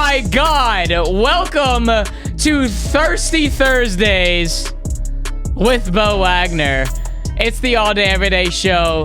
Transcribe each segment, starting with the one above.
my God. Welcome to Thirsty Thursdays with Beau Wagner. It's the all day, everyday show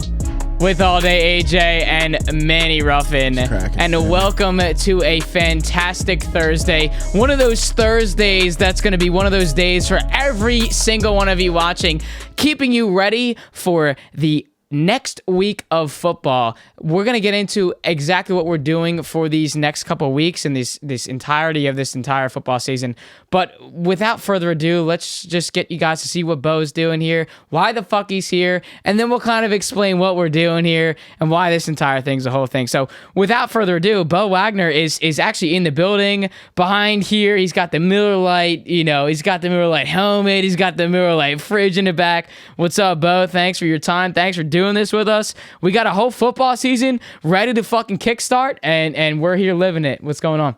with all day AJ and Manny Ruffin. And welcome to a fantastic Thursday. One of those Thursdays that's going to be one of those days for every single one of you watching, keeping you ready for the next week of football. We're going to get into exactly what we're doing for these next couple of weeks and this entirety of this entire football season. But without further ado, let's just get you guys to see what Beau's doing here, why the fuck he's here, and then we'll kind of explain what we're doing here and why this entire thing's a whole thing. So without further ado, Beau Wagner is actually in the building behind here. He's got the Miller Lite, he's got the Miller Lite helmet. He's got the Miller Lite fridge in the back. What's up, Beau? Thanks for your time. Thanks for doing this with us. We got a whole football season ready to fucking kickstart, and we're here living it. What's going on?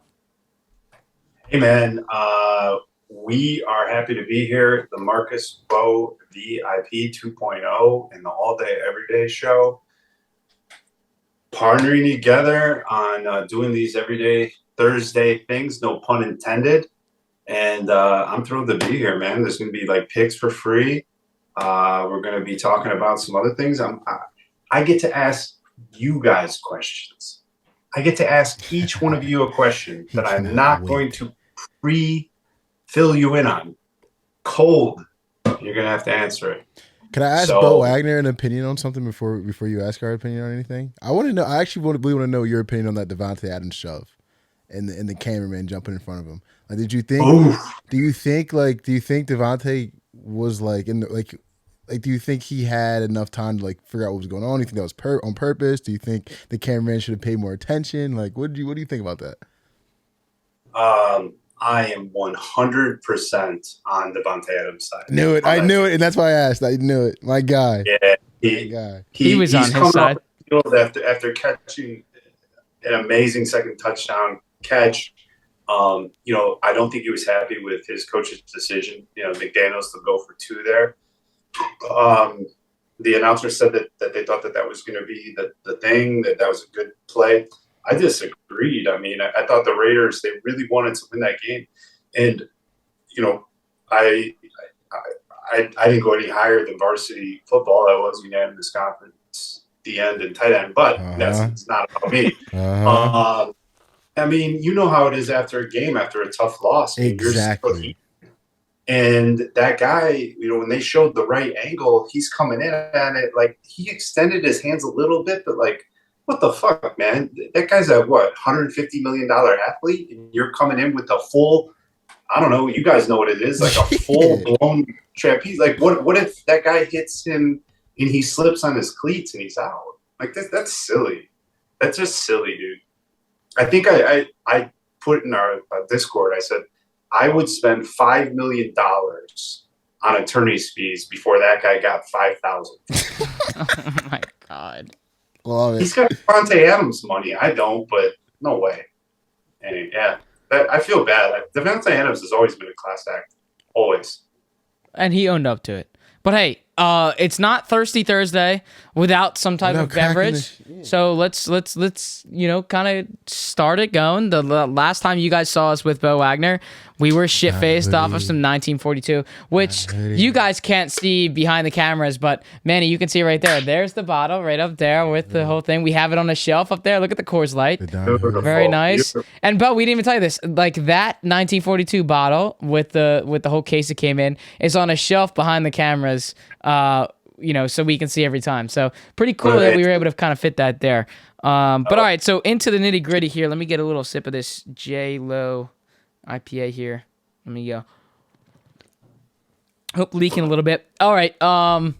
Hey man, we are happy to be here. The Marcus Beau VIP 2.0 and the All Day Everyday Show, partnering together on doing these everyday Thursday things. No pun intended. And I'm thrilled to be here, man. There's gonna be like picks for free. We're going to be talking about some other things. I get to ask you guys questions. I get to ask each one of you a question that I'm not going to pre-fill you in on. Cold. You're going to have to answer it. Can I ask Beau Wagner an opinion on something before you ask our opinion on anything? I want to know. I actually want to know your opinion on that Davante Adams shove and the cameraman jumping in front of him. Like, did you think? Oof. Do you think Davante was like in the like, do you think he had enough time to like figure out what was going on? Do you think that was on purpose? Do you think the cameraman should have paid more attention? Like, what do you think about that? I am 100% on Davante Adams' side. I knew it, and that's why I asked. I knew it. My guy. Yeah, he was on his side. After catching an amazing second touchdown catch. I don't think he was happy with his coach's decision. McDaniels to go for two there. The announcer said that they thought that was going to be the thing, that was a good play. I disagreed. I mean, I thought the Raiders, they really wanted to win that game. And, I didn't go any higher than varsity football. I was unanimous conference, the end and tight end, but it's not about me. I mean, you know how it is after a game, after a tough loss. Exactly. And that guy, when they showed the right angle, he's coming in on it. Like, he extended his hands a little bit, but like, what the fuck, man? That guy's a $150 million athlete, and you're coming in with a full, I don't know, you guys know what it is, like a full blown trapeze. Like, what if that guy hits him and he slips on his cleats and he's out? Like, that's silly. That's just silly, dude. I think I put in our Discord, I said, I would spend $5 million on attorney's fees before that guy got $5,000. Oh my God. Love it. He's got Davante Adams money. I don't, but no way. And I feel bad. Davante Adams has always been a class act. Always. And he owned up to it. But hey, it's not Thirsty Thursday without some type of beverage. So let's kind of start it going. The last time you guys saw us with Beau Wagner, we were shit-faced off of some 1942, which you guys can't see behind the cameras, but Manny, you can see right there. There's the bottle right up there with the whole thing. We have it on a shelf up there. Look at the Coors Light. Very nice. And Beau, we didn't even tell you this. Like, that 1942 bottle with the whole case it came in is on a shelf behind the cameras. So we can see every time. So pretty cool that we were able to kind of fit that there. But all right, so into the nitty gritty here. Let me get a little sip of this J-Lo IPA here. Let me go. Hope leaking a little bit. All right. A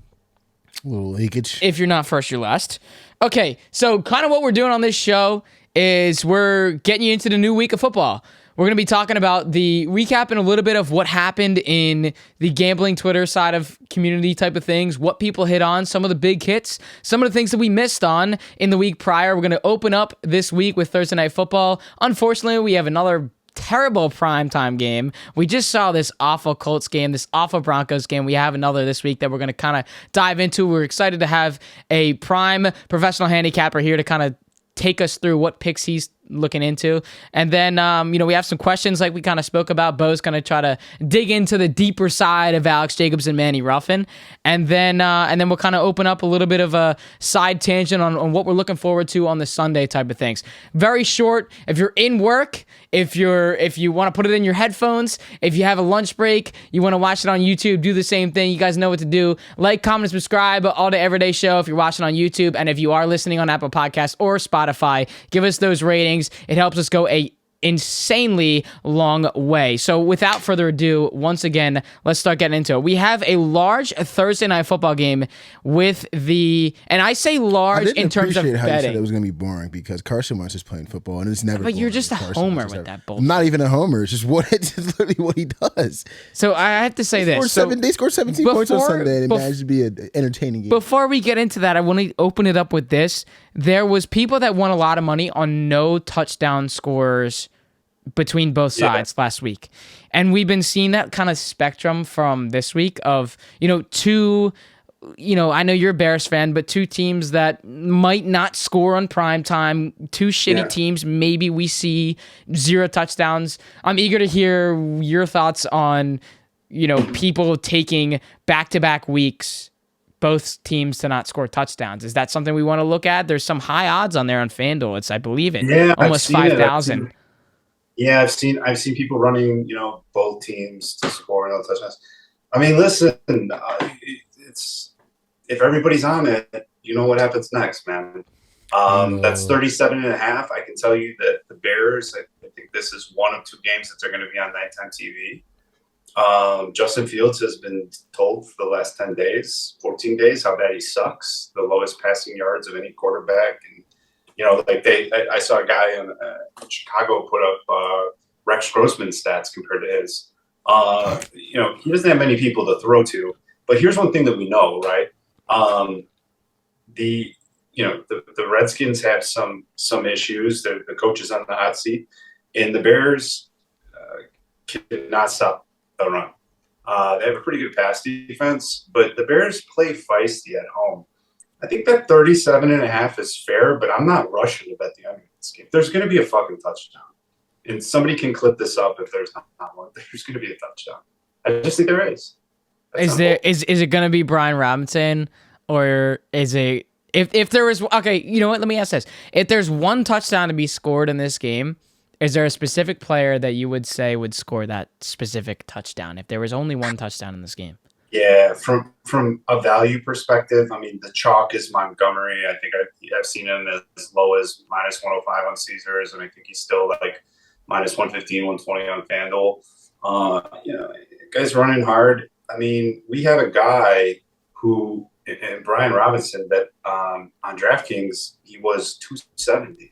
little leakage. If you're not first, you're last. Okay, so kind of what we're doing on this show is we're getting you into the new week of football. We're going to be talking about recapping a little bit of what happened in the gambling Twitter side of community type of things, what people hit on, some of the big hits, some of the things that we missed on in the week prior. We're going to open up this week with Thursday Night Football. Unfortunately, we have another terrible primetime game. We just saw this awful Colts game, this awful Broncos game. We have another this week that we're going to kind of dive into. We're excited to have a prime professional handicapper here to kind of take us through what picks he's looking into. And then, we have some questions like we kind of spoke about. Beau's going to try to dig into the deeper side of Alex Jacobs and Manny Ruffin. And then we'll kind of open up a little bit of a side tangent on what we're looking forward to on the Sunday type of things. Very short. If you're in work, if you want to put it in your headphones, if you have a lunch break, you want to watch it on YouTube, do the same thing. You guys know what to do. Like, comment, subscribe, All Day Everyday Show if you're watching on YouTube. And if you are listening on Apple Podcasts or Spotify, give us those ratings. It helps us go a insanely long way. So without further ado, once again, let's start getting into it. We have a large Thursday night football game with and I say large in terms of betting. How you said it was going to be boring because Carson Wentz is playing football and it's never. But you're just a homer with that bullshit. I'm not even a homer. It's just it's literally what he does. So I have to say this. They scored 17 points on Sunday and it managed to be an entertaining game. Before we get into that, I want to open it up with this. There was people that won a lot of money on no touchdown scores between both sides last week. And we've been seeing that kind of spectrum from this week of, two, I know you're a Bears fan, but two teams that might not score on prime time, two shitty teams. Maybe we see 0 touchdowns. I'm eager to hear your thoughts on, people taking back-to-back weeks, both teams to not score touchdowns. Is that something we want to look at? There's some high odds on there on FanDuel. It's, I believe it, almost 5,000. Yeah, I've seen people running, both teams to score no touchdowns. I mean, listen, it's if everybody's on it, you know what happens next, man. That's 37.5. I can tell you that the Bears, I think this is one of 2 games that they're going to be on nighttime TV. Justin Fields has been told for the last 14 days, how bad he sucks, the lowest passing yards of any quarterback. And I saw a guy in Chicago put up Rex Grossman's stats compared to his. He doesn't have many people to throw to. But here's one thing that we know, right? The Redskins have some issues. The coach is on the hot seat, and the Bears cannot stop the run. They have a pretty good pass defense, but the Bears play feisty at home. I think that 37.5 is fair, but I'm not rushing to bet the under in this game. There's going to be a fucking touchdown. And somebody can clip this up if there's not one. There's going to be a touchdown. I just think there is. Is it going to be Brian Robinson, or is it if there was you know what? Let me ask this: if there's one touchdown to be scored in this game, is there a specific player that you would say would score that specific touchdown? If there was only one touchdown in this game. Yeah, from a value perspective, I mean, the chalk is Montgomery. I think I've seen him as low as minus 105 on Caesars, and I think he's still like minus 115, 120 on FanDuel. Guy's running hard. I mean, we have a guy who, and Brian Robinson, that on DraftKings, he was 270.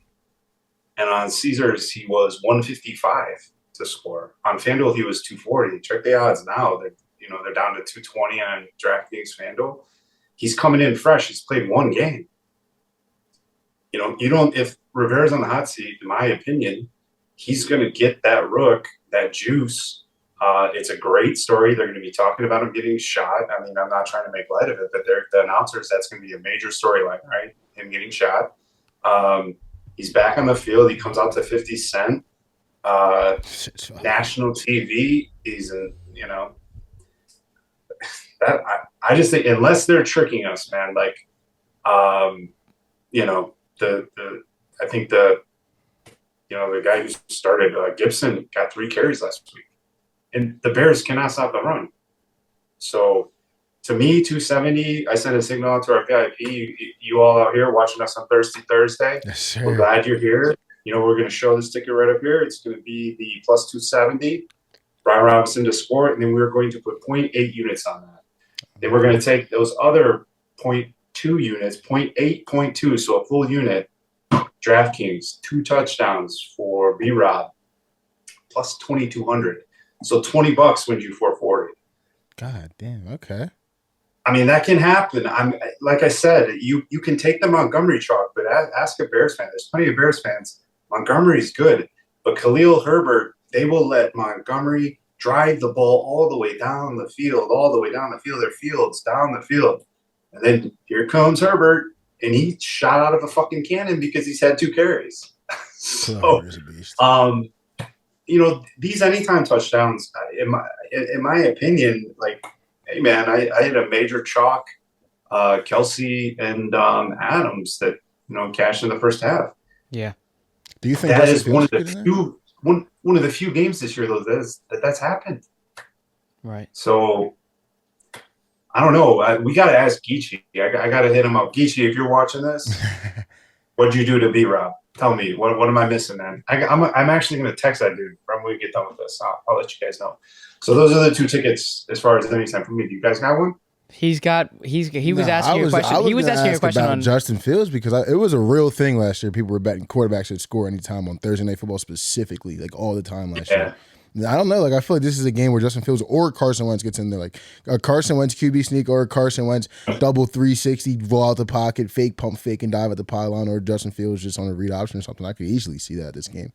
And on Caesars, he was 155 to score. On FanDuel, he was 240. Check the odds now. They're down to 220 on DraftKings FanDuel. He's coming in fresh. He's played one game. If Rivera's on the hot seat, in my opinion, he's going to get that that juice. It's a great story. They're going to be talking about him getting shot. I mean, I'm not trying to make light of it, but the announcers, that's going to be a major storyline, right? Him getting shot. He's back on the field. He comes out to 50 Cent. National TV. He's I just think, unless they're tricking us, man, I think the guy who started, Gibson, got 3 carries last week, and the Bears cannot stop the run. So to me, 270, I sent a signal out to our VIP. You all out here watching us on Thursday. Yes, sir. We're glad you're here. We're going to show the sticker right up here. It's going to be the plus 270, Brian Robinson to score it, and then we're going to put 0.8 units on that. Then we're going to take those other 0.2 units, 0.8, 0.2, so a full unit. DraftKings, 2 touchdowns for B-Rob, plus 2,200. So $20 wins you 440. God damn. Okay. I mean, that can happen. Like I said, you can take the Montgomery chalk, but ask a Bears fan. There's plenty of Bears fans. Montgomery's good, but Khalil Herbert, they will let Montgomery drive the ball all the way down the field, Their fields down the field. And then here comes Herbert, and he shot out of a fucking cannon because he's had 2 carries. So, is a beast. These anytime touchdowns, in my opinion, like, hey man, I had a major chalk, Kelsey and Adams that cashed in the first half. Yeah. Do you think That Justin is Fields should get in there? one of the few games this year though that's happened. Right. So I don't know. We got to ask Geechee. I got to hit him up. Geechee, if you're watching this, what'd you do to B-Rob? Tell me. What am I missing, man? I'm actually going to text that dude when we get done with this. I'll let you guys know. So those are the 2 tickets as far as any time for me. Do you guys got one? He was asking you a question. He was asking you a question about on Justin Fields because it was a real thing last year. People were betting quarterbacks should score anytime on Thursday Night Football specifically, like all the time last year. I don't know. Like I feel like this is a game where Justin Fields or Carson Wentz gets in there, like a Carson Wentz QB sneak or a Carson Wentz double 360 roll out the pocket, fake pump, fake and dive at the pylon, or Justin Fields just on a read option or something. I could easily see that this game.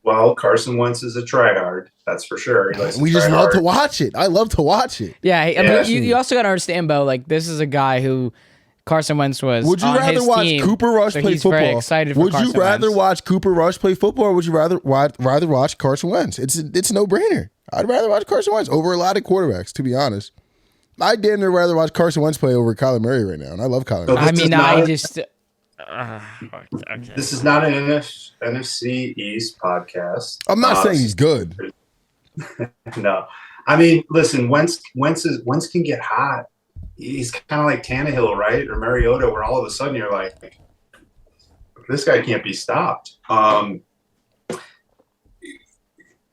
Well, Carson Wentz is a tryhard, that's for sure. We just love to watch it. I love to watch it. Yeah, I mean, you also got to understand, Beau. Like this is a guy who Carson Wentz was. Would you on rather his watch team, Cooper Rush so play he's football? Very excited for would Carson you rather Wentz. watch Cooper Rush play football, or would you rather watch Carson Wentz? It's a no brainer. I'd rather watch Carson Wentz over a lot of quarterbacks, to be honest. I'd damn near rather watch Carson Wentz play over Kyler Murray right now, and I love Kyler Murray. I mean, I just. Okay. This is not an NFC East podcast. I'm not saying he's good. No, I mean, listen, Wentz can get hot. He's kind of like Tannehill, right, or Mariota, where all of a sudden you're like, this guy can't be stopped. I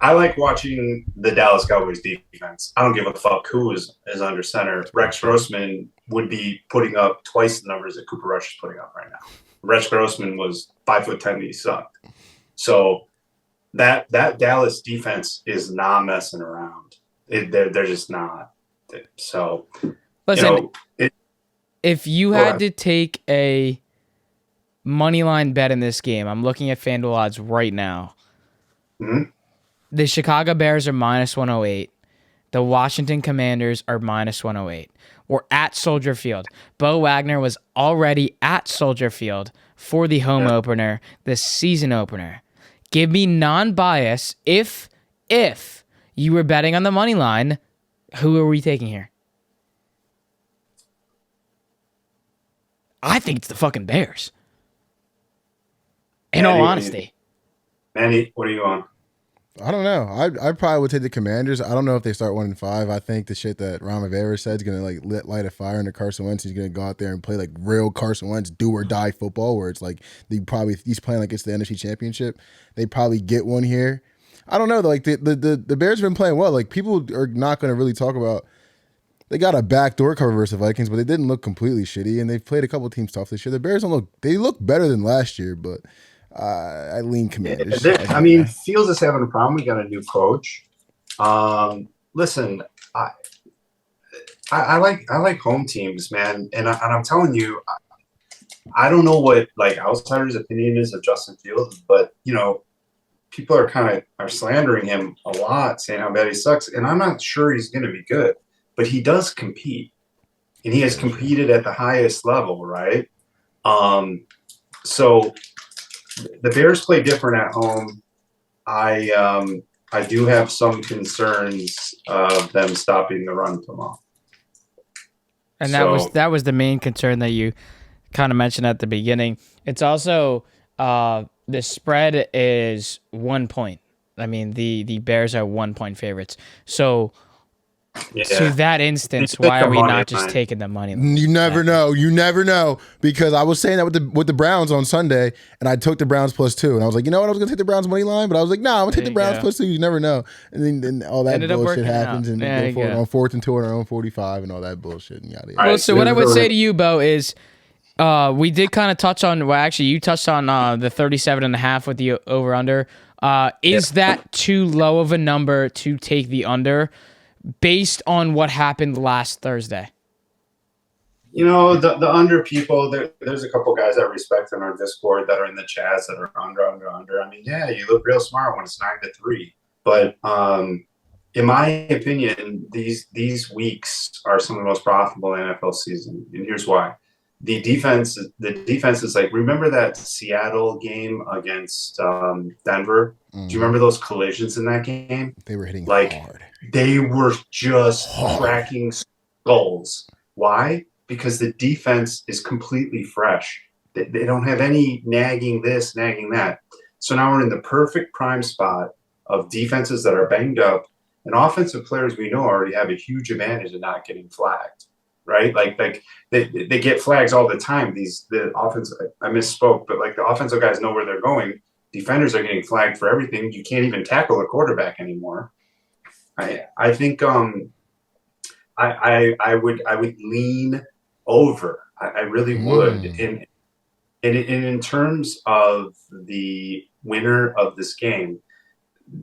like watching the Dallas Cowboys defense. I don't give a fuck who is under center. Rex Grossman would be putting up twice the numbers that Cooper Rush is putting up right now. Rex Grossman was 5'10", he sucked. So that Dallas defense is not messing around. They're just not. So listen, if you had to take a money line bet in this game, I'm looking at FanDuel odds right now. Mm-hmm. The Chicago Bears are -108. The Washington Commanders are -108. We're at Soldier Field. Beau Wagner was already at Soldier Field for the home opener, the season opener. Give me non-bias. If you were betting on the money line, who are we taking here? I think it's the fucking Bears. In all honesty. Manny, what are you on? I don't know. I probably would take the Commanders. I don't know if they start 1-5. I think the shit that Ron Rivera said is gonna like light a fire under Carson Wentz. He's gonna go out there and play like real Carson Wentz do or die football, where it's like he's playing like it's the NFC Championship. They probably get one here. I don't know. Like the Bears have been playing well. Like people are not gonna really talk about. They got a backdoor cover versus the Vikings, but they didn't look completely shitty, and they've played a couple teams tough this year. The Bears they look better than last year, but. I lean Commanders. I mean, Fields is having a problem. We got a new coach. Listen, I like home teams, man, and I'm telling you, I don't know what like outsiders' opinion is of Justin Fields, but people are slandering him a lot, saying how bad he sucks, and I'm not sure he's going to be good, but he does compete, and he has competed at the highest level, right? So. The Bears play different at home. I do have some concerns of them stopping the run tomorrow. And that was the main concern that you kind of mentioned at the beginning. It's also the spread is 1 point. I mean, the Bears are 1 point favorites. So to that instance, why are we not just taking the money line? You never know. You never know. Because I was saying that with the Browns on Sunday, and I took the Browns +2. And I was like, you know what? I was going to take the Browns money line, but I was like, I'm going to take the Browns +2. You never know. And then all that bullshit happens. And on 4th and 2 on our own 45 and all that bullshit. And yada, yada. Well, so what I would say to you, Beau, is we did kind of touch on, well, actually, you touched on the 37.5 with the over-under. Is that too low of a number to take the under? Based on what happened last Thursday? The under people, there's a couple guys I respect in our Discord that are in the chats that are under. I mean, yeah, you look real smart when it's 9-3. But in my opinion, these weeks are some of the most profitable in NFL season. And here's why. the defense is like, remember that Seattle game against Denver? Do you Mhm. remember those collisions in that game? They were hitting Like hard. they were just Hard. cracking skulls. Why? Because the defense is completely fresh. They don't have any nagging this, nagging that. So now we're in the perfect prime spot of defenses that are banged up, and offensive players we know already have a huge advantage of not getting flagged, right? Like they get flags all the time. The offense, I misspoke, but like the offensive guys know where they're going. Defenders are getting flagged for everything. You can't even tackle a quarterback anymore. I think I would lean over. I really would. Mm. And in terms of the winner of this game,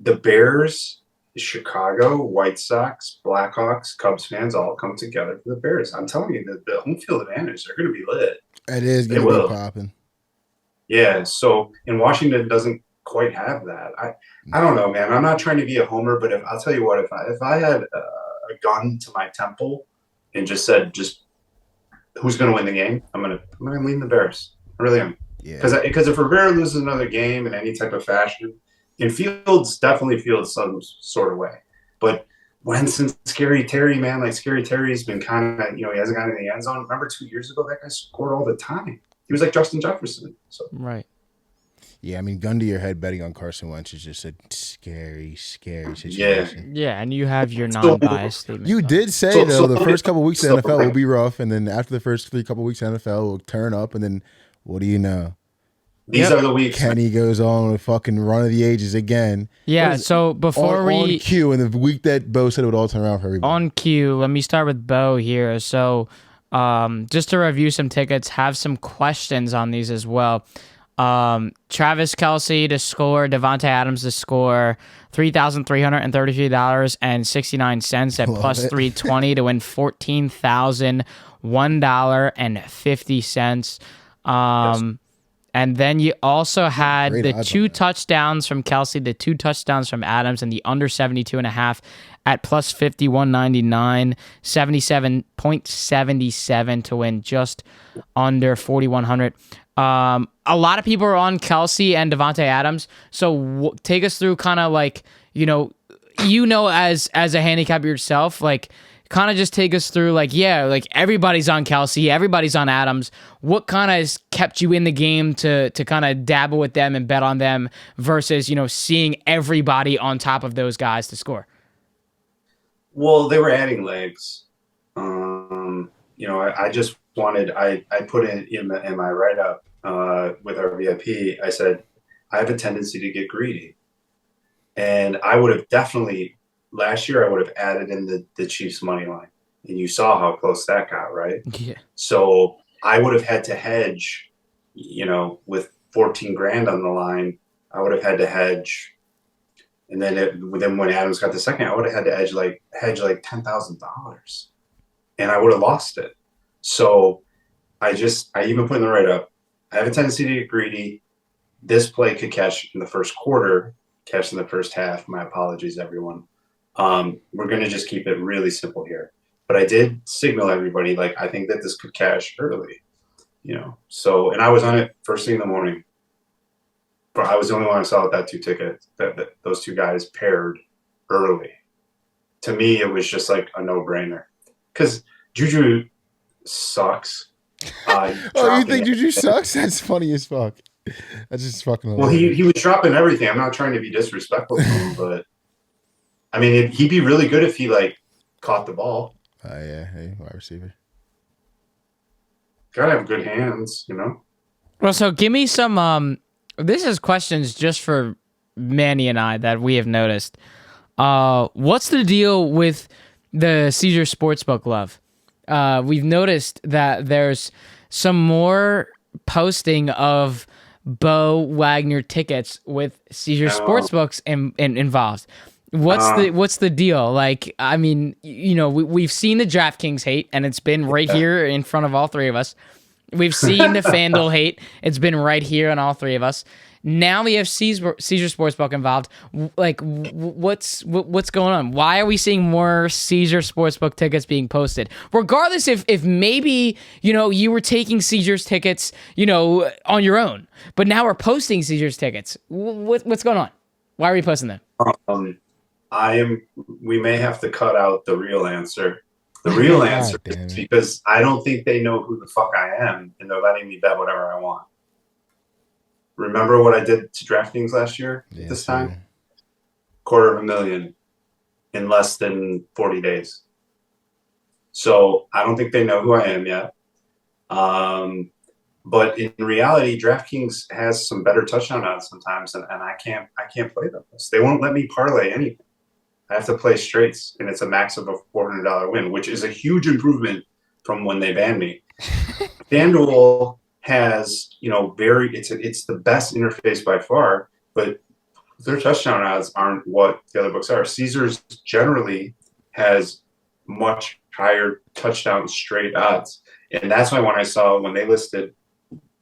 the Bears, Chicago, White Sox, Blackhawks, Cubs fans all come together for the Bears. I'm telling you, the home field advantage, they're going to be lit. It is They going to be will. popping. Yeah. So, and Washington doesn't quite have that. I don't know, man. I'm not trying to be a homer, but I'll tell you what, if I had a gun to my temple and just said, just who's going to win the game, I'm gonna lean the Bears. I really am. Yeah. Because if Rivera loses another game in any type of fashion, and Fields definitely feels some sort of way, but Wentz and Scary Terry, man, like Scary Terry's been kind of, he hasn't gotten in the end zone. Remember 2 years ago, that guy scored all the time. He was like Justin Jefferson. So Right. Yeah, I mean, gun to your head betting on Carson Wentz is just a scary, scary yeah. situation. Yeah, and you have your So non-biased statement. You on it. did say, So- though, so- the first couple weeks of the so- NFL will be rough, and then after the first couple weeks of NFL will turn up, and then what do you know? these Yep. are the weeks. Kenny goes on with fucking run of the ages again. Yeah, so before on cue, and the week that Beau said it would all turn around for everybody. on cue, let me start with Beau here. So just to review some tickets, have some questions on these as well. Travis Kelce to score, Devontae Adams to score, $3,333.69 at Love plus it. 320 to win $14,001.50. And then you also had Great the odds on 2 that. touchdowns from Kelce, the 2 touchdowns from Adams, and the under 72.5 at plus 51.99, 77.77 to win just under 4,100. A lot of people are on Kelce and Devontae Adams. So take us through kind of like, as a handicapper yourself, like kind of just take us through like, yeah, like everybody's on Kelce, everybody's on Adams. What kind of has kept you in the game to kind of dabble with them and bet on them versus, seeing everybody on top of those guys to score? Well, they were adding legs. I just wanted. I put in my write up with our VIP. I said I have a tendency to get greedy, and I would have definitely last year. I would have added in the Chiefs money line, and you saw how close that got, right? Yeah. So I would have had to hedge. With 14 grand on the line, I would have had to hedge. And then when Adams got the second, I would have had to hedge like $10,000, and I would have lost it. So I even put in the write up. I have a tendency to get greedy. This play could catch in the first quarter, catch in the first half. My apologies, everyone. We're gonna just keep it really simple here. But I did signal everybody like I think that this could cash early. So and I was on it first thing in the morning. But I was the only one I saw with that 2 tickets, that those 2 guys paired early. To me, it was just like a no-brainer. Because Juju sucks. Oh, you think Juju sucks? That's funny as fuck. That's just fucking Well, hilarious. he was dropping everything. I'm not trying to be disrespectful to him, but I mean, he'd be really good if he caught the ball. Yeah, hey, wide receiver. Gotta have good hands, Well, so give me some. This is questions just for Manny and I that we have noticed. What's the deal with the Caesar Sportsbook love? We've noticed that there's some more posting of Beau Wagner tickets with Caesar Sportsbooks involved. What's the deal? Like, I mean, we've seen the DraftKings hate, and it's been right here in front of all 3 of us. We've seen the FanDuel hate. It's been right here on all three of us. Now we have Caesar Sportsbook involved. What's going on? Why are we seeing more Caesar Sportsbook tickets being posted? Regardless if maybe, you were taking Caesar's tickets, on your own, but now we're posting Caesar's tickets. What's going on? Why are we posting them? We may have to cut out the real answer. The real answer is because I don't think they know who the fuck I am, and they're letting me bet whatever I want. Remember what I did to DraftKings last year at this time? $250,000 in less than 40 days. So I don't think they know who I am yet. But in reality, DraftKings has some better touchdown odds sometimes, and I can't play those. They won't let me parlay anything. I have to play straights, and it's a max of a $400 win, which is a huge improvement from when they banned me. FanDuel has, it's the best interface by far, but their touchdown odds aren't what the other books are. Caesars generally has much higher touchdown straight odds, and that's why when they listed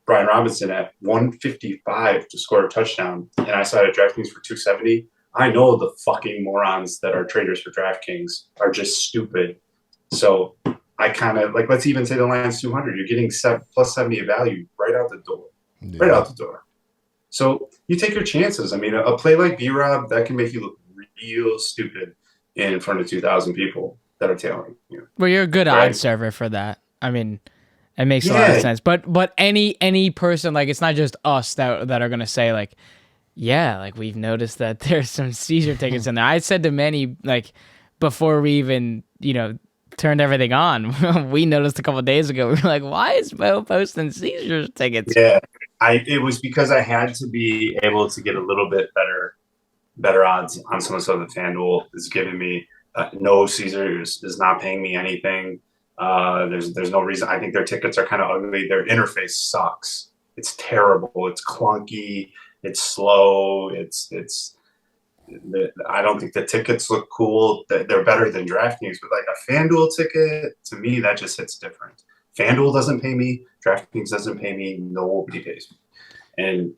Brian Robinson at 155 to score a touchdown, and I saw it at DraftKings for 270. I know the fucking morons that are traders for DraftKings are just stupid. So I kind of let's even say the line's 200. You're getting plus 70 of value right out the door. Yeah. Right out the door. So you take your chances. I mean, a play like B-Rob, that can make you look real stupid in front of 2,000 people that are tailing you. Well, you're a good odds server for that. I mean, it makes a lot of sense. But any person, it's not just us that are going to say, we've noticed that there's some Caesar tickets in there. I said to many, before we even, turned everything on, we noticed a couple of days ago, we were like, why is Beau posting Caesar tickets? Yeah, it was because I had to be able to get a little bit better odds on some of the stuff that FanDuel is giving me. No, Caesar is not paying me anything. There's no reason. I think their tickets are kind of ugly. Their interface sucks. It's terrible. It's clunky. It's slow. I don't think the tickets look cool. They're better than DraftKings, but a FanDuel ticket, to me, that just hits different. FanDuel doesn't pay me. DraftKings doesn't pay me. Nobody pays me. And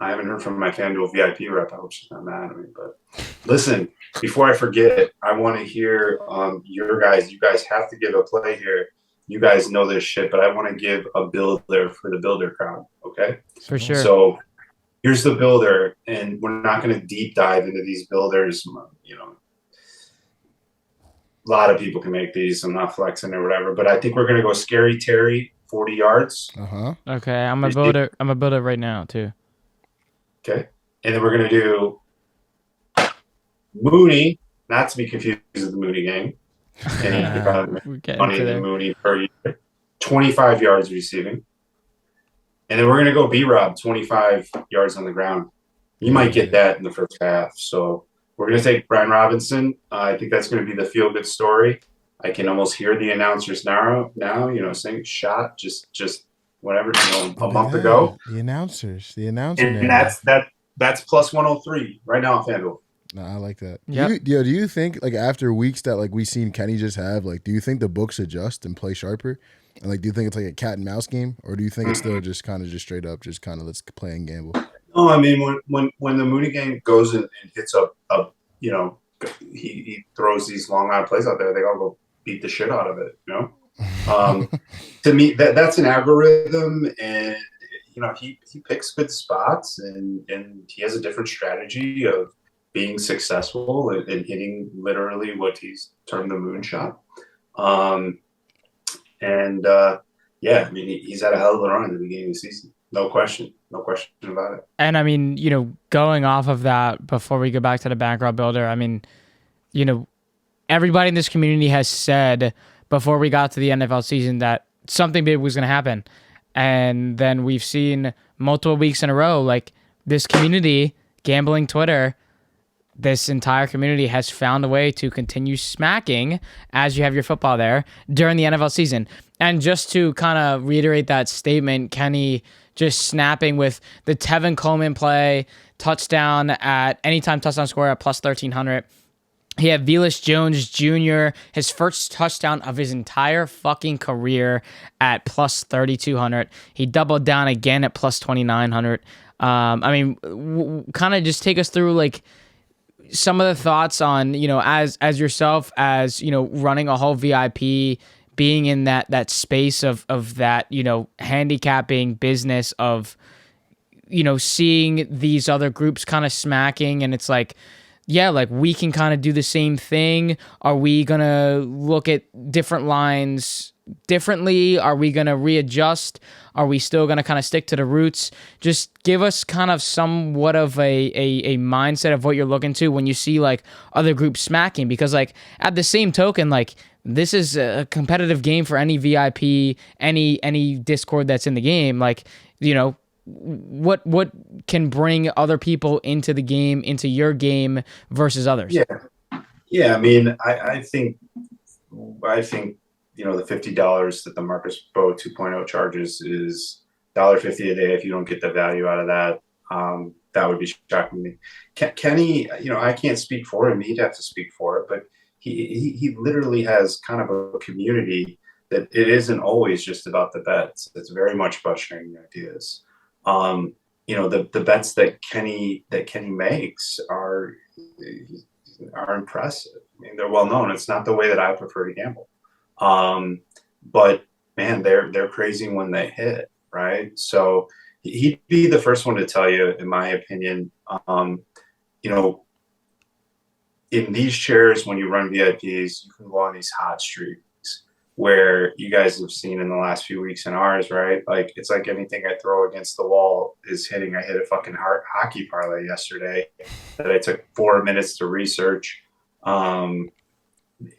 I haven't heard from my FanDuel VIP rep. I hope she's not mad at me. But listen, before I forget, I want to hear you guys have to give a play here. You guys know this shit, but I want to give a builder for the builder crowd, okay? For sure. So here's the builder, and we're not going to deep dive into these builders. A lot of people can make these. I'm not flexing or whatever, but I think we're going to go Scary Terry, 40 yards. Okay, I'm a builder right now too. Okay, and then we're going to do Mooney, not to be confused with the Mooney game. And you probably money than Mooney per year. 25 yards receiving. And then we're going to go B-Rob, 25 yards on the ground. You might get that in the first half. So we're going to take Brian Robinson. I think that's going to be the feel-good story. I can almost hear the announcers now saying shot, just whatever, a month ago. The announcer. And that's plus 103 right now on FanDuel. No, I like that. Yep. Do you think after weeks that we seen Kenny just have, do you think the books adjust and play sharper? And do you think it's a cat and mouse game, or do you think it's still just kind of just straight up, just kind of let's play and gamble? No, I mean when the Mooney game goes and hits up, he throws these long out plays out there, they all go beat the shit out of it. To me that's an algorithm, and he picks good spots, and he has a different strategy of being successful and hitting literally what he's termed the moonshot. He's had a hell of a run in the beginning of the season. No question about it. And I mean, going off of that, before we go back to the bankroll builder, I mean, everybody in this community has said before we got to the NFL season that something big was going to happen. And then we've seen multiple weeks in a row, this community, gambling Twitter, this entire community has found a way to continue smacking as you have your football there during the NFL season. And just to kind of reiterate that statement, Kenny just snapping with the Tevin Coleman play, touchdown at anytime touchdown score at plus 1,300. He had Velus Jones Jr., his first touchdown of his entire fucking career at plus 3,200. He doubled down again at plus 2,900. I mean, kind of just take us through like some of the thoughts on, you know, as yourself, as, you know, running a whole VIP, being in that space of that, you know, handicapping business of, you know, seeing these other groups kind of smacking, and it's like, yeah, like we can kind of do the same thing. Are we going to look at different lines differently? Are we going to readjust? Are we still going to kind of stick to the roots? Just give us kind of somewhat of a mindset of what you're looking to when you see like other groups smacking, because like at the same token, like this is a competitive game for any VIP, any Discord that's in the game. Like, you know, what can bring other people into the game, into your game versus others? Yeah. I mean, I think you know, the $50 that the Marcus Beau 2.0 charges is $1.50 a day. If you don't get the value out of that, that would be shocking to me. Kenny, you know, I can't speak for him. He'd have to speak for it, but he literally has kind of a community that it isn't always just about the bets. It's very much about sharing ideas. You know, the bets that Kenny makes are impressive. I mean, they're well known. It's not the way that I prefer to gamble. But man, they're crazy when they hit, right? So he'd be the first one to tell you, in my opinion, you know, in these shares, when you run VIPs, you can go on these hot streaks where you guys have seen in the last few weeks in ours, right? Like, it's like anything I throw against the wall is hitting. I hit a fucking hockey parlay yesterday that I took 4 minutes to research.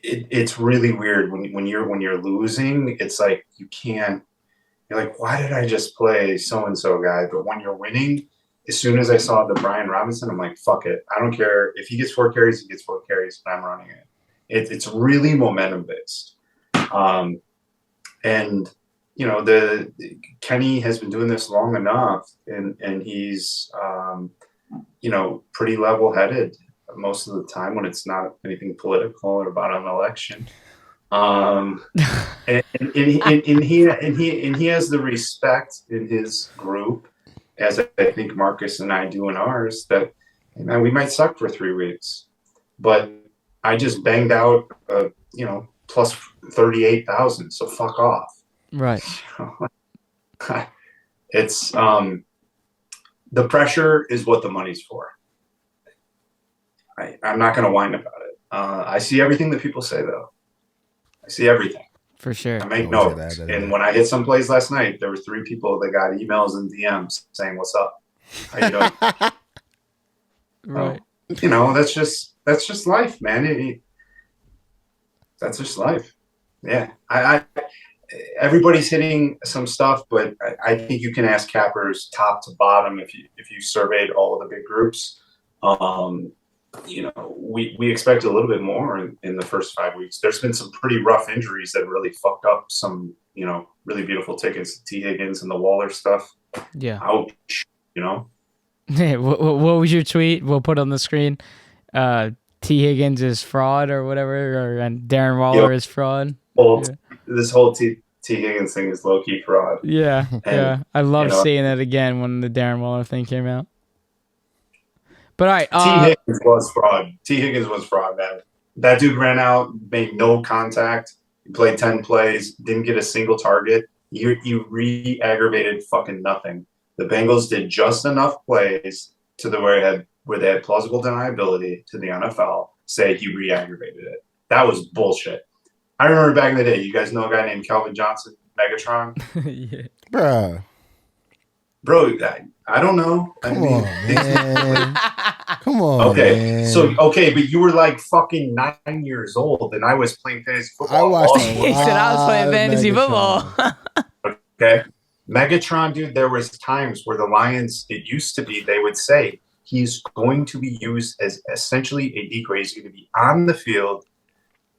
It's really weird when you're losing. It's like you can't. You're like, why did I just play so and so guy? But when you're winning, as soon as I saw the Brian Robinson, I'm like, fuck it. I don't care if he gets 4 carries, he gets 4 carries, but I'm running it. It's really momentum based. And you know, the Kenny has been doing this long enough, and he's you know, pretty level headed most of the time when it's not anything political or about an election. And he has the respect in his group, as I think Marcus and I do in ours, that, man, we might suck for 3 weeks, but I just banged out you know, plus 38,000, so fuck off. Right. It's the pressure is what the money's for. I'm not going to whine about it. I see everything that people say, though. I see everything. For sure. I make notes. And when I hit some plays last night, there were 3 people that got emails and DMs saying, "What's up? How you doing?" Right. You know, that's just life, man. That's just life. Yeah. I everybody's hitting some stuff, but I think you can ask cappers top to bottom if you surveyed all of the big groups. You know, we expect a little bit more in the first 5 weeks. There's been some pretty rough injuries that really fucked up some, you know, really beautiful tickets, T. Higgins and the Waller stuff. Yeah. Ouch, you know? Hey, what was your tweet? We'll put on the screen. T. Higgins is fraud or whatever, and Darren Waller is fraud. Well, this whole T. Higgins thing is low-key fraud. Yeah, and, yeah. I love, you know, seeing it again when the Darren Waller thing came out. But all right, T. Higgins was fraud. T. Higgins was fraud, man. That dude ran out, made no contact. He played 10 plays, didn't get a single target. You re-aggravated fucking nothing. The Bengals did just enough plays to the where they had plausible deniability to the NFL say he re-aggravated it. That was bullshit. I remember back in the day, you guys know a guy named Calvin Johnson, Megatron? Yeah. Bro, I don't know. Come on, man. Come on. Okay, man. so but you were like fucking 9 years old, and I was playing fantasy football. I watched. He said I was playing fantasy football. Okay, Megatron, dude. There was times where the Lions, it used to be, they would say he's going to be used as essentially a decoy. He's going to be on the field,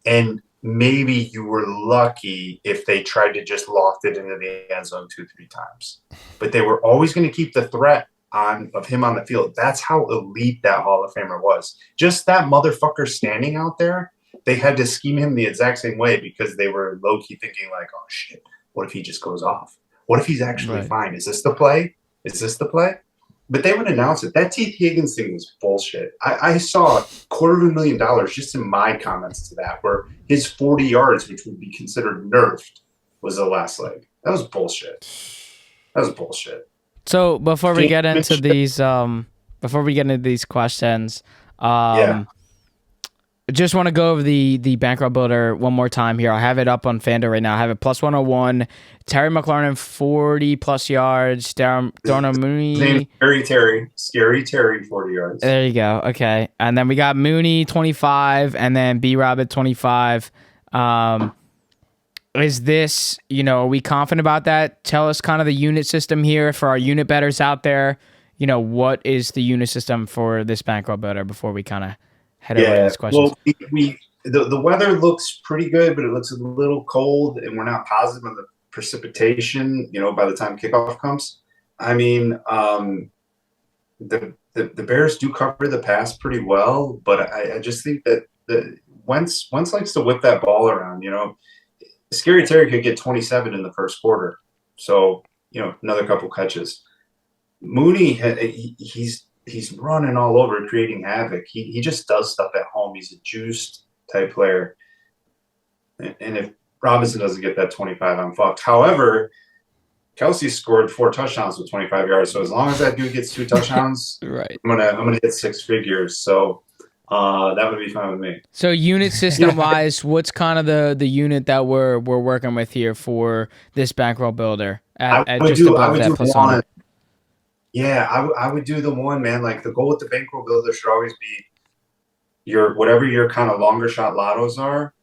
and maybe you were lucky if they tried to just loft it into the end zone 2-3 times. But they were always going to keep the threat of him on the field. That's how elite that Hall of Famer was. Just that motherfucker standing out there, they had to scheme him the exact same way because they were low-key thinking like, oh shit, what if he just goes off? What if he's actually fine? Is this the play? Is this the play? But they would announce it. That T. Higgins thing was bullshit. I saw $250,000 just in my comments to that, where his 40 yards, which would be considered nerfed, was the last leg. That was bullshit. That was bullshit. So before we get into these questions, just want to go over the bankroll builder one more time here. I have it up on FanDuel right now. I have it plus 101. Terry McLaurin, 40 plus yards. Darnell Mooney. Scary Terry, 40 yards. There you go. Okay. And then we got Mooney, 25, and then B-Rob at 25. Is this, are we confident about that? Tell us kind of the unit system here for our unit bettors out there. What is the unit system for this bankroll builder before we kind of head over to these questions? Well, the weather looks pretty good, but it looks a little cold, and we're not positive on the precipitation, by the time kickoff comes. I mean, the Bears do cover the pass pretty well, but I just think that Wentz likes to whip that ball around, Scary Terry could get 27 in the first quarter. So, another couple catches. Mooney, he's running all over, creating havoc. He just does stuff at home. He's a juiced type player. And if Robinson doesn't get that 25, I'm fucked. However, Kelsey scored 4 touchdowns with 25 yards. So as long as that dude gets 2 touchdowns, right, I'm gonna hit 6 figures. So that would be fine with me. So unit system wise, what's kind of the unit that we're working with here for this bankroll builder? I would do one. Yeah, I would do the one, man. Like the goal with the bankroll builder should always be whatever your kind of longer shot lottos are,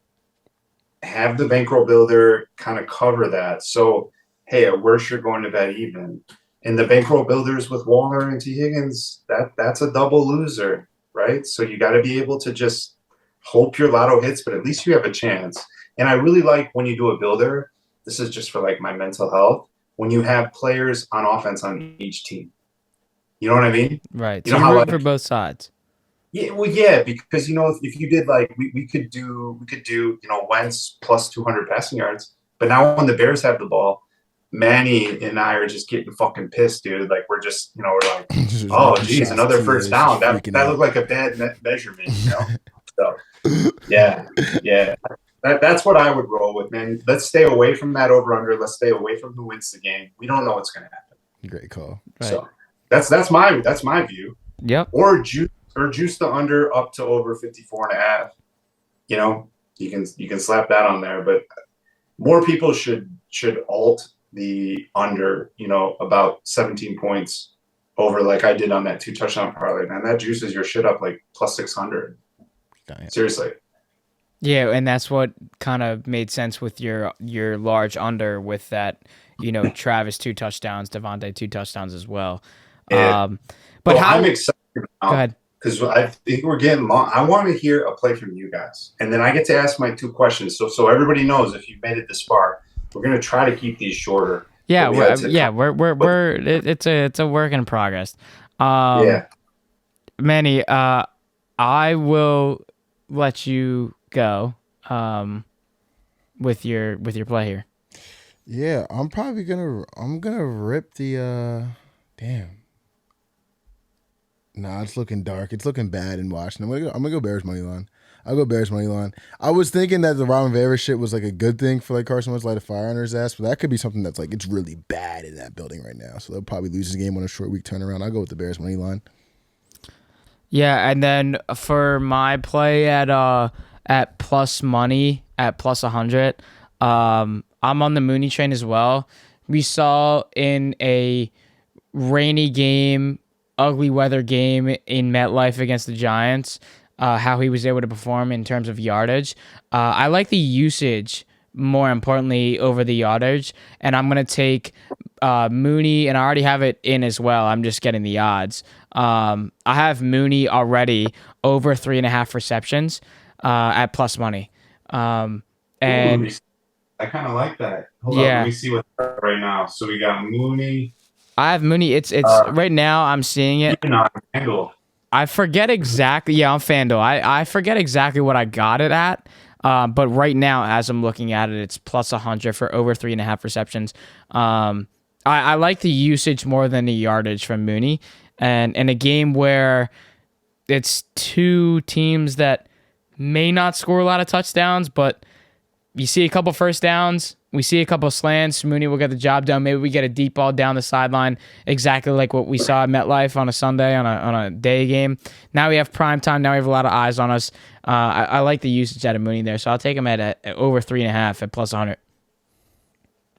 have the bankroll builder kind of cover that. So, hey, at worst you're going to bet even. And the bankroll builders with Wagner and T. Higgins, that's a double loser, right? So you got to be able to just hope your lotto hits, but at least you have a chance. And I really like when you do a builder, this is just for like my mental health, when you have players on offense on each team. You know what I mean? Right. So you're rooting for both sides. Yeah, well, yeah, because if you did like we could do Wentz plus 200 passing yards, but now when the Bears have the ball, Manny and I are just getting fucking pissed, dude. Like we're just we're like, oh geez, another first down. That looked like a bad measurement, So yeah, that's what I would roll with, man. Let's stay away from that over under. Let's stay away from who wins the game. We don't know what's going to happen. Great call. Right. So that's my view. Yep. Or juice the under up to over 54.5. You can slap that on there, but more people should alt the under, about 17 points over like I did on that 2 touchdown parlay, man. That juices your shit up like plus 600. Seriously. Yeah, and that's what kind of made sense with your large under with that, Travis 2 touchdowns, Devontae 2 touchdowns as well. Yeah. But I'm excited now. Go ahead. Because I think we're getting long. I want to hear a play from you guys, and then I get to ask my 2 questions. So everybody knows if you've made it this far, we're going to try to keep these shorter. Yeah, it's a work in progress. Manny, I will let you go with your play here. Yeah, I'm gonna rip the damn. Nah, it's looking dark. It's looking bad in Washington. I'm gonna go Bears money line. I'll go Bears money line. I was thinking that the Ron Rivera shit was like a good thing for like Carson Wentz to light a fire under his ass, but that could be something that's like it's really bad in that building right now. So they'll probably lose this game on a short week turnaround. I'll go with the Bears money line. Yeah, and then for my play at plus money at plus 100, I'm on the Mooney train as well. We saw in a rainy game, ugly weather game in MetLife against the Giants, how he was able to perform in terms of yardage. I like the usage more importantly over the yardage, and I'm going to take Mooney, and I already have it in as well. I'm just getting the odds. I have Mooney already over 3.5 receptions at plus money. And I kind of like that. Hold on, let me see what's right now. So we got Mooney. I have Mooney. It's right now. I'm seeing it. Angle. I forget exactly. Yeah, on FanDuel. I forget exactly what I got it at. But right now, as I'm looking at it, it's plus 100 for over 3.5 receptions. I like the usage more than the yardage from Mooney. And in a game where it's two teams that may not score a lot of touchdowns, but you see a couple first downs, we see a couple slants, Mooney will get the job done. Maybe we get a deep ball down the sideline, exactly like what we saw at MetLife on a Sunday on a day game. Now we have prime time. Now we have a lot of eyes on us. I like the usage out of Mooney there, so I'll take him at over 3.5 at plus 100.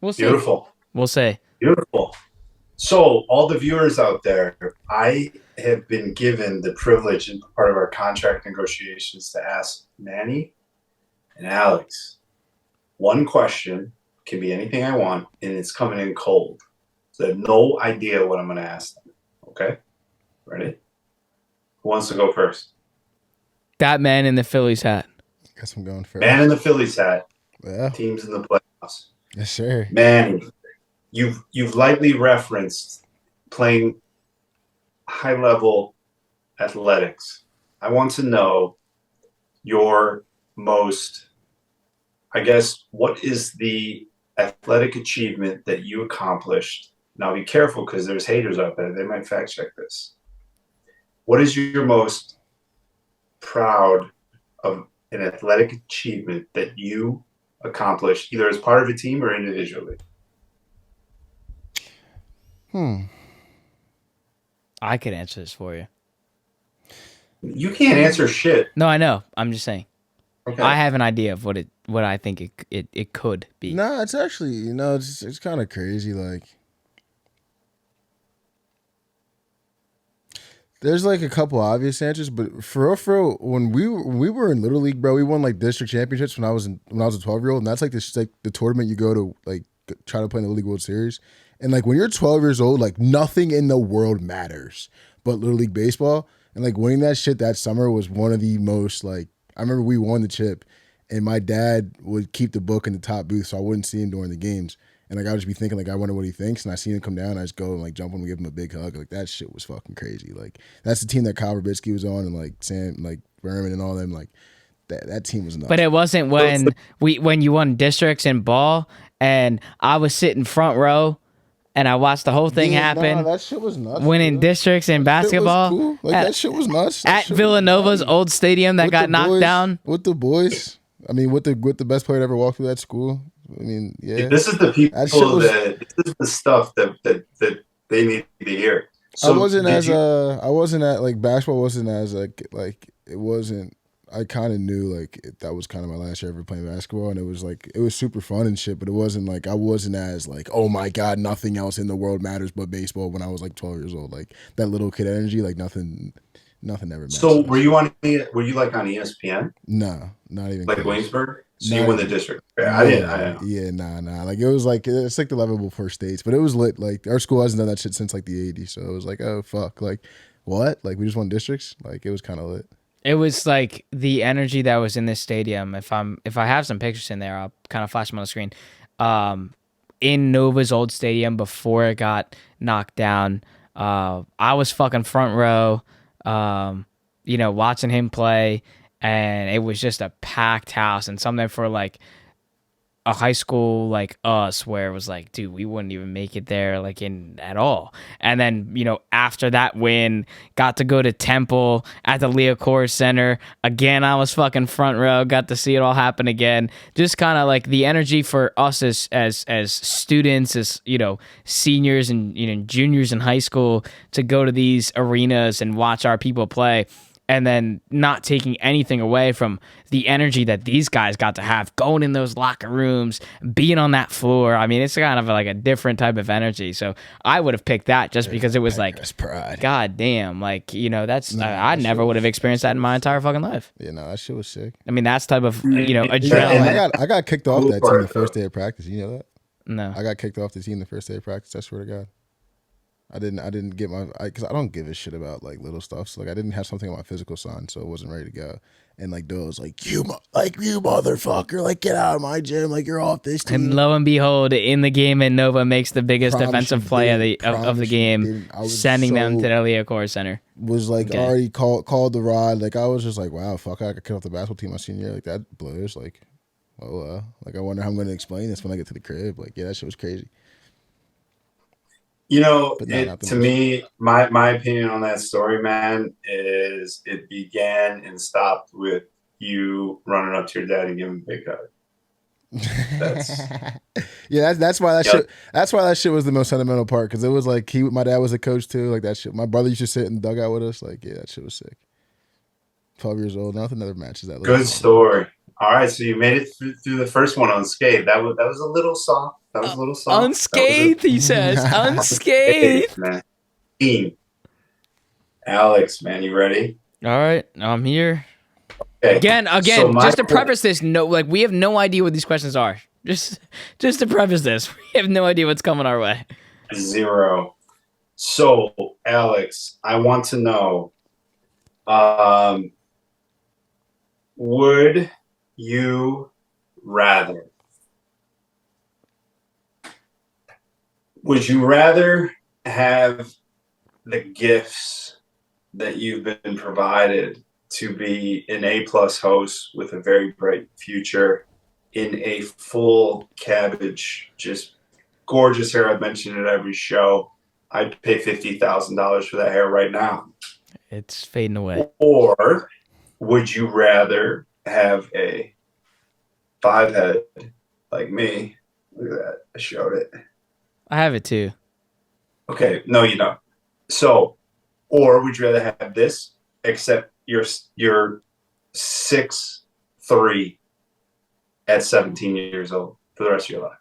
We'll see. Beautiful. We'll see. Beautiful. So, all the viewers out there, I have been given the privilege and part of our contract negotiations to ask Manny and Alex one question. Can be anything I want, and it's coming in cold. So I have no idea what I'm going to ask them. Okay? Ready? Who wants to go first? That man in the Phillies hat. Guess I'm going first. Man in the Phillies hat. Yeah. Teams in the playoffs. Yes, sir. Manny, you've lightly referenced playing high-level athletics. I want to know your most, I guess, what is the athletic achievement that you accomplished? Now be careful because there's haters out there. They might fact check this. What is your most proud of an athletic achievement that you accomplished, either as part of a team or individually? I could answer this for you. You can't answer shit. No, I know. I'm just saying. Okay. I have an idea of what I think it could be. No, it's actually, it's kind of crazy. Like, there's like a couple obvious answers, but for real, when we were in Little League, bro, we won like district championships when I was a 12-year-old, and that's like this like the tournament you go to like try to play in the Little League World Series, and like when you're 12 years old, like nothing in the world matters but Little League baseball, and like winning that shit that summer was one of the most like. I remember we won the chip, and my dad would keep the book in the top booth, so I wouldn't see him during the games. And like I would just be thinking, like, I wonder what he thinks. And I see him come down, and I just go and like jump on and give him a big hug. Like that shit was fucking crazy. Like that's the team that Kyle Verbitsky was on, and like Sam, like Berman and all them. Like that team was nuts. But it wasn't when you won districts in ball, and I was sitting front row. And I watched the whole thing happen. Nah, that shit was nuts. Winning districts in basketball. Cool. Like that shit was nuts. At Villanova's old stadium that got knocked down. With the boys. I mean, with the best player to ever walk through that school. I mean, yeah. This is the people this is the stuff that they need to hear. So I wasn't at like basketball wasn't as like it wasn't. I kind of knew like that was kind of my last year ever playing basketball, and it was super fun and shit. But it wasn't like I wasn't as like, oh my god, nothing else in the world matters but baseball when I was like 12 years old. Like that little kid energy, like nothing ever mattered. So were you like on ESPN? No, not even like close. Williamsburg. So you won the district. I didn't. Yeah, nah. Like it was like it's like the level before states, but it was lit. Like our school hasn't done that shit since like the 80s, so it was like, oh fuck, like what? Like we just won districts. Like it was kind of lit. It was like the energy that was in this stadium. If I have some pictures in there, I'll kind of flash them on the screen. In Nova's old stadium before it got knocked down, I was fucking front row, watching him play, and it was just a packed house and something for like a high school like us where it was like, dude, we wouldn't even make it there like in at all. And then, after that win, got to go to Temple at the Leocore Center. Again, I was fucking front row, got to see it all happen again. Just kind of like the energy for us as students, as, seniors and, juniors in high school to go to these arenas and watch our people play. And then not taking anything away from the energy that these guys got to have going in those locker rooms, being on that floor. I mean, it's kind of like a different type of energy. So I would have picked that just because it was like, pride. God damn, like, I never would have experienced that in my entire fucking life. Yeah, no, that shit was sick. I mean, that's type of, adrenaline. I got kicked off that team the first day of practice. You know that? No. I got kicked off the team the first day of practice. I swear to God. I didn't get my because I don't give a shit about like little stuff. So like I didn't have something on my physical sign, so it wasn't ready to go. And like Bill was like, you motherfucker, like get out of my gym, like you're off this team. And lo and behold, in the game, and Nova makes the biggest defensive play of the game, sending them to the Leo Core Center. Was like already called the rod. Like I was just like, wow, fuck, I got cut off the basketball team my senior year. Like that blows. Like, well, like I wonder how I'm going to explain this when I get to the crib. Like, yeah, that shit was crazy. You know, to me, my opinion on that story, man, is it began and stopped with you running up to your dad and giving him a big hug. That's why that shit. That's why that shit was the most sentimental part, because it was like my dad was a coach too. Like that shit. My brother used to sit in the dugout with us. Like, yeah, that shit was sick. 12 years old. Nothing ever matches that. Good story. All right, so you made it through the first one unscathed. That was a little soft. That was a little soft. Unscathed, he says. Unscathed. Man. Alex, man, you ready? All right, I'm here. Okay. Again, so just to preface this, we have no idea what these questions are. Just to preface this, we have no idea what's coming our way. 0. So, Alex, I want to know, would you rather have the gifts that you've been provided to be an A+ host with a very bright future in a full cabbage, just gorgeous hair? I've mentioned it every show. I'd pay $50,000 for that hair right now. It's fading away. Or would you rather have a 5 head like me? Look at that. I showed it. I have it too. Okay. No, you don't. So, or would you rather have this, except you're 6'3" at 17 years old for the rest of your life?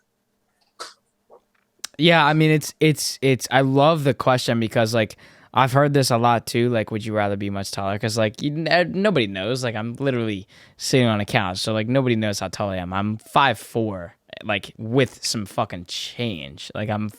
Yeah, I mean, it's. I love the question because like I've heard this a lot too. Like, would you rather be much taller? Because like nobody knows. Like, I'm literally sitting on a couch, so like nobody knows how tall I am. I'm 5'4", like with some fucking change. Like I'm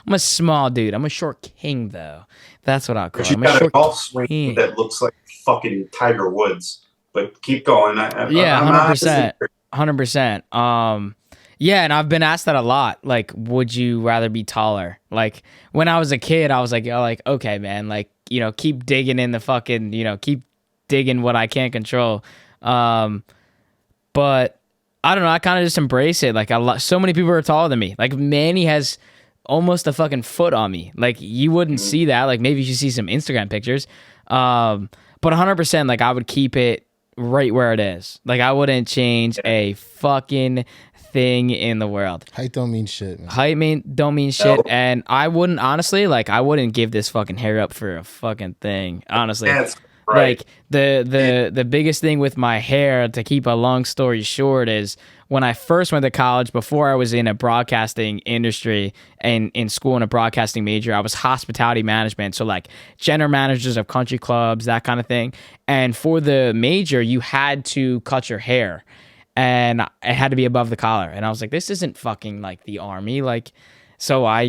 a small dude. I'm a short king though. That's what I'll call it. I'm a short golf swing that looks like fucking Tiger Woods. But keep going. Yeah, 100%. 100%. Yeah, and I've been asked that a lot. Like, would you rather be taller? Like, when I was a kid, I was like, okay, man, like, keep digging in the fucking, keep digging what I can't control. But I don't know. I kind of just embrace it. Like, so many people are taller than me. Like, Manny has almost a fucking foot on me. Like, you wouldn't see that. Like, maybe you should see some Instagram pictures. But 100%, like, I would keep it right where it is. Like, I wouldn't change a fucking thing in the world. Height don't mean shit, man. Don't mean shit. And I wouldn't, honestly, like, I wouldn't give this fucking hair up for a fucking thing, honestly. That's right. Like, the biggest thing with my hair, to keep a long story short, is when I first went to college, before I was in a broadcasting industry and in school in a broadcasting major, I was hospitality management. So like general managers of country clubs, that kind of thing. And for the major, you had to cut your hair. And it had to be above the collar. And I was like, this isn't fucking like the army. Like, so I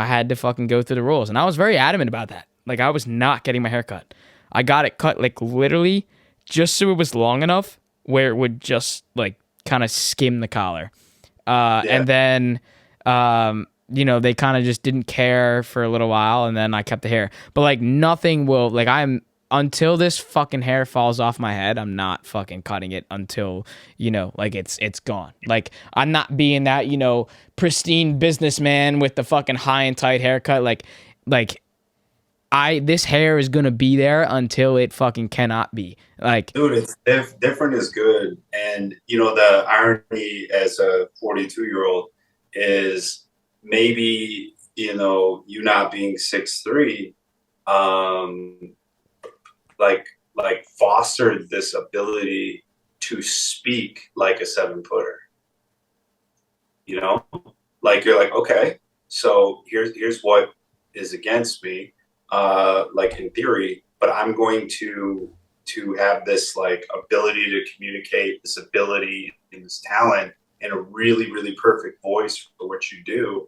had to fucking go through the rules. And I was very adamant about that. Like, I was not getting my hair cut. I got it cut, like, literally just so it was long enough where it would just, like, kind of skim the collar. And then, they kind of just didn't care for a little while. And then I kept the hair. But, like, nothing will, like, until this fucking hair falls off my head, I'm not fucking cutting it until, like it's gone. Like, I'm not being that, pristine businessman with the fucking high and tight haircut. Like this hair is gonna be there until it fucking cannot be. Like, dude, it's different is good. And the irony as a 42-year-old is maybe, you not being 6'3", like fostered this ability to speak like a 7-footer. Like, you're like, okay, so here's what is against me, like in theory, but I'm going to have this like ability to communicate, this ability and this talent, and a really, really perfect voice for what you do.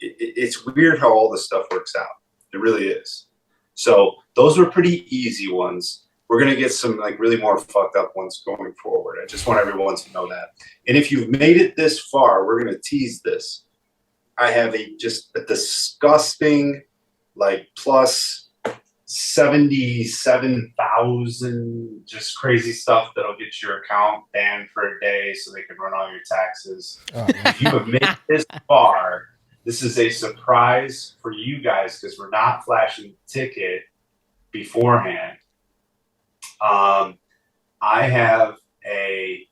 it's weird how all this stuff works out. It really is. So those were pretty easy ones. We're going to get some like really more fucked up ones going forward. I just want everyone to know that. And if you've made it this far, we're going to tease this. I have just a disgusting like plus 77,000 just crazy stuff that'll get your account banned for a day so they can run all your taxes. Oh, if you have made it this far, this is a surprise for you guys because we're not flashing the ticket beforehand. I have a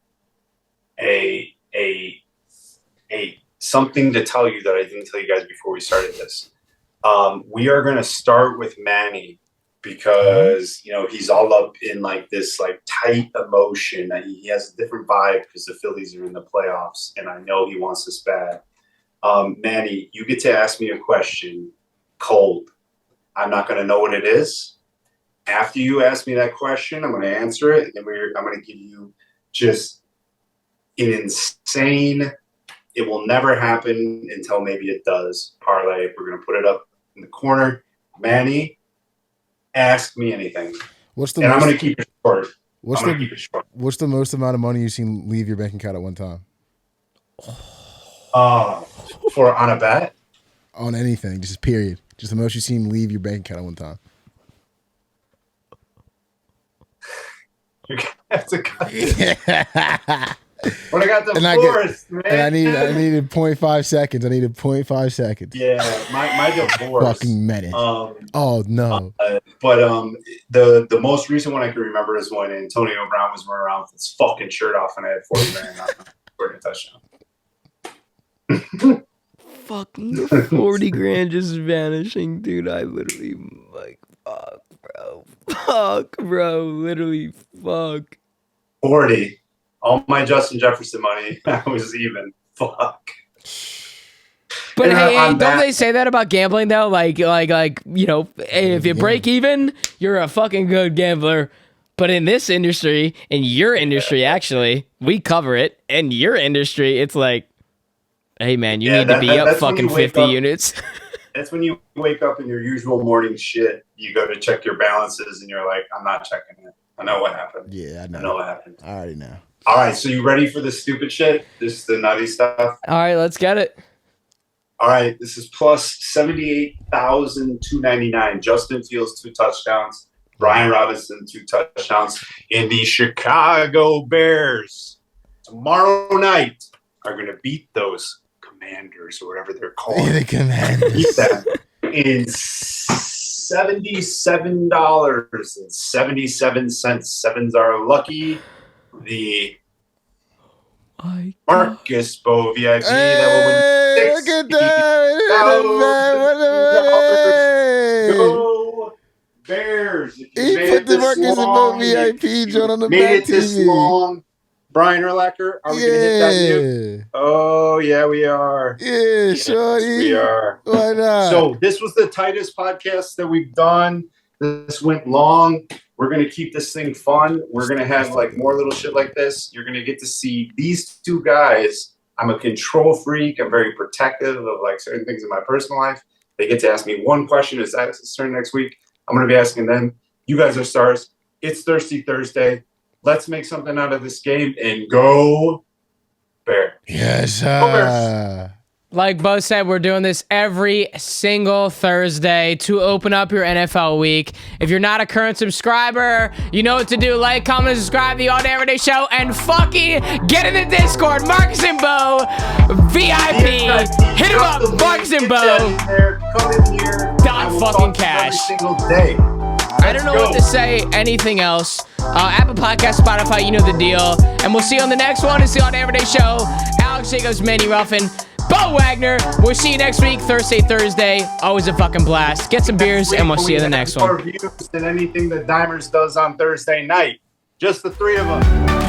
something to tell you that I didn't tell you guys before we started this. We are going to start with Manny because, he's all up in like this like tight emotion. He has a different vibe because the Phillies are in the playoffs and I know he wants this bad. Manny, you get to ask me a question cold. I'm not going to know what it is. After you ask me that question, I'm going to answer it. And then I'm going to give you just an insane, it will never happen until maybe it does parlay. We're going to put it up in the corner. Manny, ask me anything. I'm going to keep it short. What's the most amount of money you've seen leave your bank account at one time? For on a bet? On anything, just period. Just the most you've seen leave your bank account at one time. You're gonna have to cut this. When I got the divorce, man. And I needed 0.5 seconds. I needed 0.5 seconds. Yeah, my divorce. Fucking menace. Oh no. But the most recent one I can remember is when Antonio Brown was running around with his fucking shirt off and I had 40 grand for a touchdown. Fucking 40 grand just vanishing, dude. I literally like fuck, bro. Literally, fuck. 40. All my Justin Jefferson money, I was even. Fuck. But hey, don't they say that about gambling though? Like, if you break even, you're a fucking good gambler. But in this industry, in your industry, actually, we cover it. In your industry, it's like, hey man, you need to be up fucking 50 units. That's when you wake up in your usual morning shit. You go to check your balances and you're like, I'm not checking it. I know what happened. Yeah, I know what happened. I already know. All right, so you ready for the stupid shit? This is the nutty stuff? All right, let's get it. All right, this is plus 78,299. Justin Fields, 2 touchdowns. Brian Robinson, 2 touchdowns. And the Chicago Bears tomorrow night are going to beat those Commanders or whatever they're called. The Commanders. Beat them in $77.77. Sevens are lucky. The Marcus Beau VIP that will win look at that. Go Bears. He put the Marcus Beau VIP joint on the made back it this TV. long. Brian Urlacher, are we going to hit that new? Oh, yeah, we are. Yeah, shorty. We are. Why not? So this was the tightest podcast that we've done. This went long. We're going to keep this thing fun. We're going to have like more little shit like this. You're going to get to see these 2 guys. I'm a control freak. I'm very protective of like certain things in my personal life. They get to ask me one question. Is that starting next week? I'm going to be asking them. You guys are stars. It's Thirsty Thursday. Let's make something out of this game and go Bears. Yes, Go Bears. Like Beau said, we're doing this every single Thursday to open up your NFL week. If you're not a current subscriber, you know what to do. Like, comment, subscribe, the All Day Everyday Show, and fucking get in the Discord. Marcus and Beau, VIP. Hit him up, Marcus and Beau. Come in here. Fucking cash. Every single day. I don't know what to say, anything else. Apple Podcast, Spotify, you know the deal. And we'll see you on the next one. It's the All Day Everyday Show. Alex Jacobs, Manny Ruffin, Beau Wagner. We'll see you next week, Thursday. Always a fucking blast. Get some beers, and we'll see you in the next one. More views than anything that Dimers does on Thursday night. Just the 3 of them.